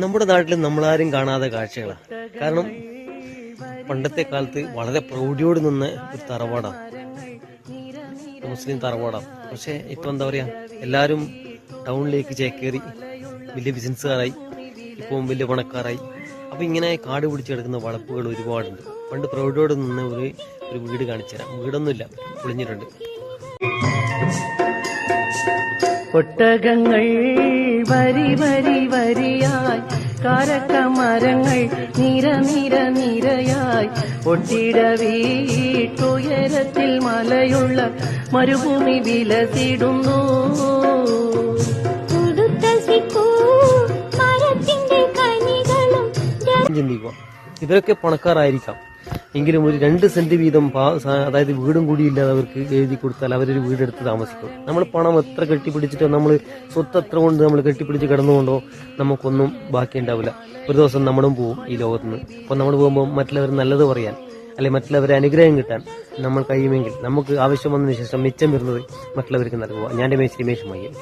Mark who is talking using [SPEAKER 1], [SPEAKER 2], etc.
[SPEAKER 1] നമ്മുടെ നാട്ടിൽ നമ്മളാരും കാണാത്ത കാഴ്ചകളാണ്. കാരണം പണ്ടത്തെ കാലത്ത് വളരെ പ്രൗഢിയോട് നിന്ന ഒരു തറവാടാണ്, മുസ്ലിം തറവാടാണ്. പക്ഷെ ഇപ്പൊ എന്താ പറയാ, എല്ലാരും ടൗണിലേക്ക് ചേക്കേറി വലിയ ബിസിനസ്സുകാരായി, ഇപ്പം വലിയ പണക്കാരായി. അപ്പൊ ഇങ്ങനെ കാട് പിടിച്ച് കിടക്കുന്ന വളപ്പുകൾ ഒരുപാടുണ്ട്. പണ്ട് പ്രൗഢിയോട് നിന്ന് ഒരു വീട് കാണിച്ചു തരാം. വീടൊന്നുമില്ല, പൊളിഞ്ഞിട്ടുണ്ട്.
[SPEAKER 2] ഒട്ടകങ്ങൾ വരി വരി വരിയായി, കാരക്ക മരങ്ങൾ നിര നിര നിരയായി, ഒട്ടിട വീട്ടുയരത്തിൽ മലയുള്ള മരുഭൂമി വിലസിടുന്നു.
[SPEAKER 1] ചിന്തിക്കുക, ഇവരൊക്കെ പണക്കാരായിരിക്കാം, എങ്കിലും ഒരു 2 സെന്റ് വീതം അതായത് വീടും കൂടി ഇല്ലാത്തവർക്ക് എഴുതി കൊടുത്താൽ അവരൊരു വീടെടുത്ത് താമസിക്കും. നമ്മൾ പണം എത്ര കെട്ടിപ്പിടിച്ചിട്ടോ, നമ്മൾ സ്വത്ത് എത്ര കൊണ്ട് നമ്മൾ കെട്ടിപ്പിടിച്ച് കിടന്നുകൊണ്ടോ നമുക്കൊന്നും ബാക്കി ഉണ്ടാവില്ല. ഒരു ദിവസം നമ്മളും പോവും ഈ ലോകത്ത് നിന്ന്. അപ്പോൾ നമ്മൾ പോകുമ്പോൾ മറ്റുള്ളവർ നല്ലത് പറയാൻ, അല്ലെങ്കിൽ മറ്റുള്ളവരെ അനുഗ്രഹം കിട്ടാൻ നമ്മൾ കഴിയുമെങ്കിൽ നമുക്ക് ആവശ്യം വന്നതിന് ശേഷം മിച്ചം വരുന്നത് മറ്റുള്ളവർക്ക് നൽകുക. ഞാൻ രമേശ് മയ്യൻ.